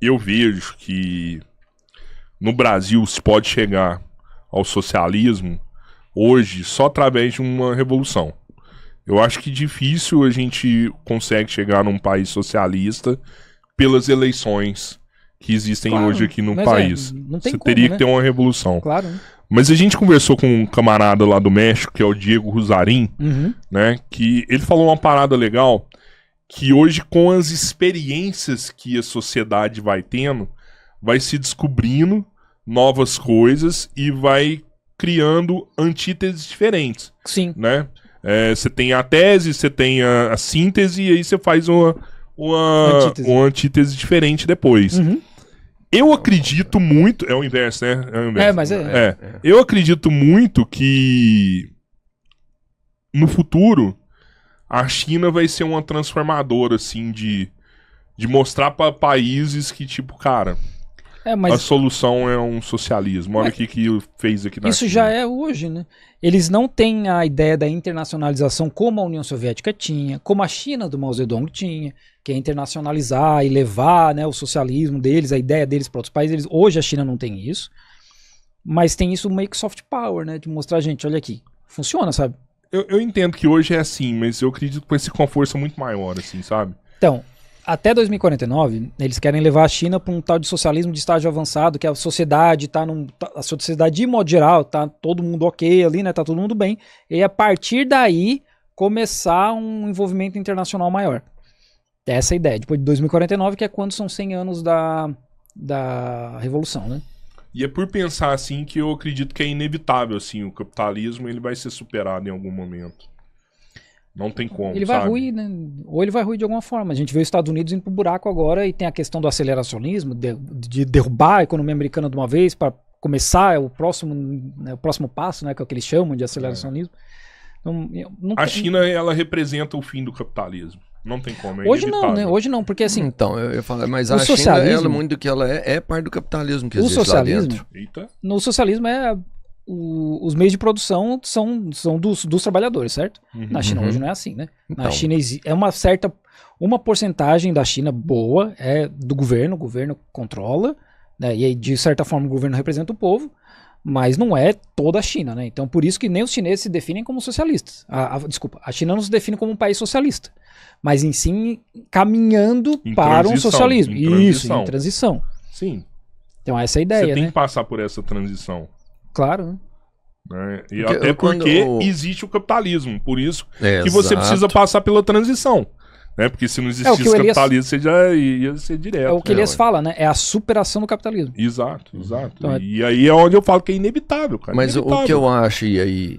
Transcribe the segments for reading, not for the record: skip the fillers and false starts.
eu vejo que no Brasil se pode chegar ao socialismo hoje só através de uma revolução. Eu acho que difícil a gente consegue chegar num país socialista pelas eleições que existem hoje aqui no país. Não tem Você como, teria né? que ter uma revolução. Claro. Mas a gente conversou com um camarada lá do México, que é o Diego Ruzarin, Uhum. né? Que ele falou uma parada legal, que hoje com as experiências que a sociedade vai tendo, vai se descobrindo novas coisas e vai criando antíteses diferentes, Sim. né? Você tem a tese, você tem a síntese e aí você faz uma antítese diferente depois. Uhum. Eu acredito muito... É o inverso, né? É o inverso. Mas Eu acredito muito que no futuro a China vai ser uma transformadora, assim, de mostrar para países que, tipo, cara... A solução é um socialismo. Olha o que fez aqui na Isso China. já é hoje, né? Eles não têm a ideia da internacionalização como a União Soviética tinha, como a China do Mao Zedong tinha, que é internacionalizar e levar, né, o socialismo deles, a ideia deles para outros países. Hoje a China não tem isso, mas tem isso meio que soft power, né? De mostrar, gente, olha aqui, funciona, sabe? Eu entendo que hoje é assim, mas eu acredito que vai ser com uma força muito maior, assim, sabe? Então... Até 2049, eles querem levar a China para um tal de socialismo de estágio avançado, que a sociedade a sociedade de modo geral, tá todo mundo ok ali, né, tá todo mundo bem, e a partir daí começar um envolvimento internacional maior. Essa é a ideia, depois de 2049, que é quando são 100 anos da Revolução, né? E é por pensar assim que eu acredito que é inevitável, assim, o capitalismo ele vai ser superado em algum momento. Não tem como, ele vai ruir, né? Ou ele vai ruir de alguma forma. A gente vê os Estados Unidos indo pro buraco agora e tem a questão do aceleracionismo, de derrubar a economia americana de uma vez para começar o próximo passo, né? Que é o que eles chamam de aceleracionismo. Então, a China, ela representa o fim do capitalismo. Não tem como, é hoje não, né? Hoje não, porque assim... Então, eu ia falar, mas a China, ela, muito do que ela é parte do capitalismo que existe lá dentro. No socialismo os meios de produção são dos trabalhadores, certo? Uhum. Na China hoje não é assim, né? Na China é uma porcentagem da China boa é do governo, o governo controla, né? E aí, de certa forma o governo representa o povo, mas não é toda a China, né? Então por isso que nem os chineses se definem como socialistas. Desculpa, a China não se define como um país socialista, mas em sim caminhando para um socialismo. Isso, em transição. Sim. Então essa é a ideia, Você tem né? que passar por essa transição. Claro, né? E até porque existe o capitalismo, por isso que você precisa passar pela transição, né? Porque se não existisse o capitalismo, você já ia ser direto. É o que Elias fala, né? É a superação do capitalismo. Exato. Então, e aí é onde eu falo que é inevitável, cara. Mas inevitável. O que eu acho, e aí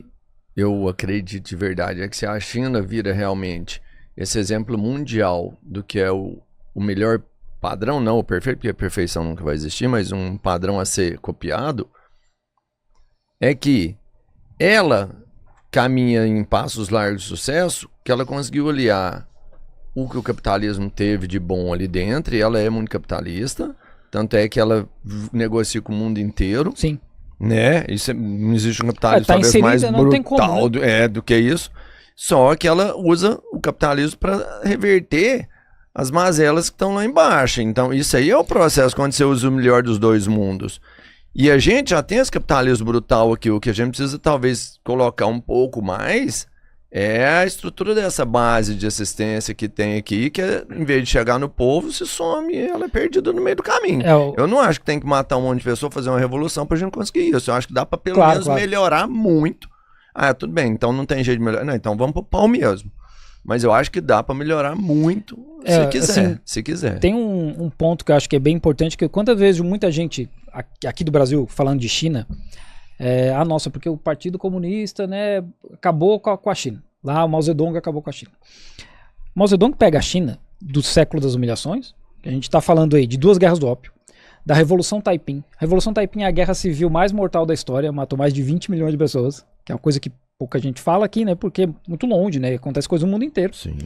eu acredito de verdade, é que se a China vira realmente esse exemplo mundial do que é o melhor padrão, não o perfeito, porque a perfeição nunca vai existir, mas um padrão a ser copiado, é que ela caminha em passos largos de sucesso, que ela conseguiu aliar o que o capitalismo teve de bom ali dentro, e ela é muito capitalista, tanto é que ela negocia com o mundo inteiro. Sim. Né? Isso não existe um capitalismo talvez mais brutal do que isso. Só que ela usa o capitalismo para reverter as mazelas que estão lá embaixo. Então isso aí é o processo quando você usa o melhor dos dois mundos. E a gente já tem esse capitalismo brutal aqui. O que a gente precisa talvez colocar um pouco mais é a estrutura dessa base de assistência que tem aqui, que em vez de chegar no povo, se some, ela é perdida no meio do caminho. Eu não acho que tem que matar um monte de pessoa, fazer uma revolução pra gente conseguir isso. Eu acho que dá pra pelo menos melhorar muito. Tudo bem, então não tem jeito de melhorar. Não, então vamos pro pau mesmo. Mas eu acho que dá pra melhorar muito, se quiser. Assim, se quiser. Tem um ponto que eu acho que é bem importante, que quantas vezes muita gente aqui do Brasil falando de China, nossa, porque o Partido Comunista, né, acabou com a China. Lá o Mao Zedong acabou com a China. Mao Zedong pega a China do século das humilhações, que a gente está falando aí de 2 guerras do ópio, da Revolução Taiping. A Revolução Taiping é a guerra civil mais mortal da história, matou mais de 20 milhões de pessoas, que é uma coisa que pouca gente fala aqui, né, porque é muito longe, né, acontece coisa no mundo inteiro. Sim.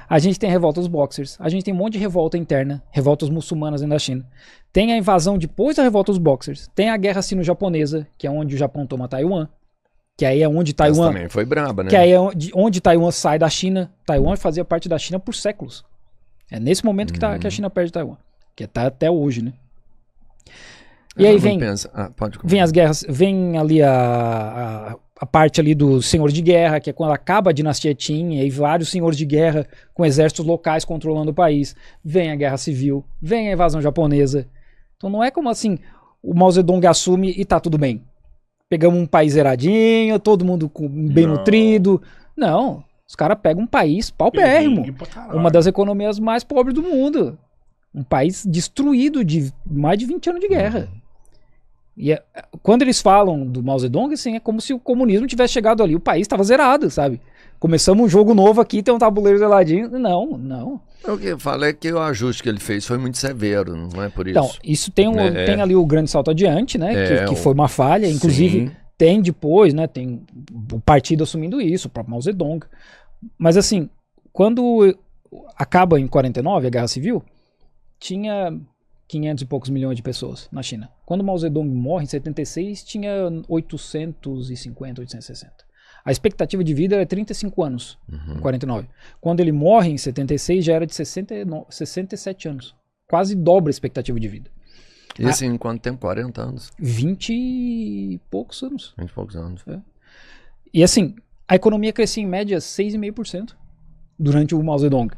A gente tem revolta dos boxers, a gente tem um monte de revolta interna, revoltas muçulmanas dentro da China. Tem a invasão depois da revolta dos boxers, tem a guerra sino-japonesa, que é onde o Japão toma Taiwan, que aí é onde Taiwan... Essa também foi braba, né? Que aí é onde Taiwan sai da China. Taiwan fazia parte da China por séculos. É nesse momento que a China perde Taiwan. que tá até hoje, né? E aí vem as guerras, vem ali a parte ali dos senhores de guerra, que é quando acaba a dinastia Qin, e aí vários senhores de guerra com exércitos locais controlando o país. Vem a guerra civil, vem a invasão japonesa. Então não é como assim, o Mao Zedong assume e tá tudo bem. Pegamos um país zeradinho, todo mundo bem nutrido. Não, os caras pegam um país paupérrimo, uma das economias mais pobres do mundo. Um país destruído de mais de 20 anos de guerra. E quando eles falam do Mao Zedong, assim, é como se o comunismo tivesse chegado ali, o país estava zerado, sabe? Começamos um jogo novo aqui, tem um tabuleiro zeladinho. Não. O que eu falo é que o ajuste que ele fez foi muito severo, não é por isso? Então, isso tem, tem ali o grande salto adiante, né? Que foi uma falha, inclusive tem depois, né? Tem o partido assumindo isso, o próprio Mao Zedong. Mas assim, quando acaba em 49 a Guerra Civil, tinha 500 e poucos milhões de pessoas na China. Quando Mao Zedong morre em 76, tinha 850, 860. A expectativa de vida era 35 anos, em 49. Quando ele morre em 76, já era de 67 anos. Quase dobra a expectativa de vida. E assim, em quanto tempo? 40 anos? 20 e poucos anos. 20 e poucos anos. É. E assim, a economia crescia em média 6,5% durante o Mao Zedong.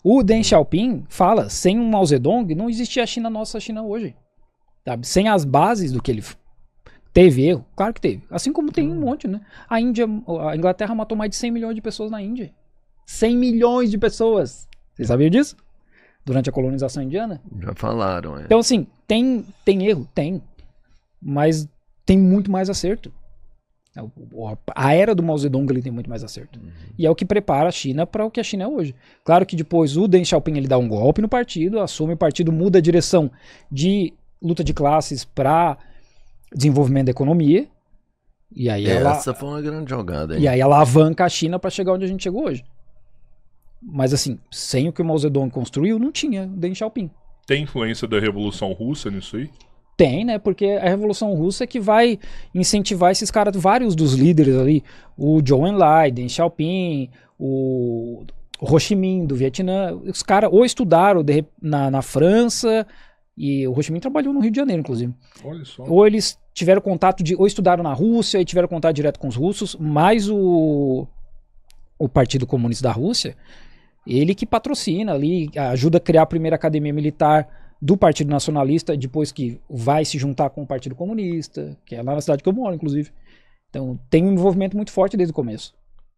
O Deng Xiaoping fala, sem o Mao Zedong não existia a China nossa China hoje. Sabe? Sem as bases do que ele teve erro, claro que teve. Assim como tem um monte, né? A Inglaterra matou mais de 100 milhões de pessoas na Índia. 100 milhões de pessoas. Vocês sabiam disso? Durante a colonização indiana? Já falaram, Então assim, tem erro? Tem. Mas tem muito mais acerto. A era do Mao Zedong ele tem muito mais acerto. E é o que prepara a China para o que a China é hoje. Claro que depois o Deng Xiaoping ele dá um golpe no partido, assume o partido, muda a direção de luta de classes para desenvolvimento da economia. E aí essa foi uma grande jogada. E aí alavanca a China para chegar onde a gente chegou hoje. Mas assim, sem o que o Mao Zedong construiu, não tinha Deng Xiaoping. Tem influência da Revolução Russa nisso aí? Tem, né? Porque a Revolução Russa é que vai incentivar esses caras, vários dos líderes ali, o Zhou Enlai, Deng Xiaoping, o Ho Chi Minh do Vietnã, os caras ou estudaram na França, e o Ho Chi Minh trabalhou no Rio de Janeiro, inclusive. Olha só. Ou eles tiveram contato ou estudaram na Rússia e tiveram contato direto com os russos, mas o Partido Comunista da Rússia, ele que patrocina ali, ajuda a criar a primeira academia militar do Partido Nacionalista, depois que vai se juntar com o Partido Comunista, que é lá na cidade que eu moro, inclusive. Então tem um envolvimento muito forte desde o começo.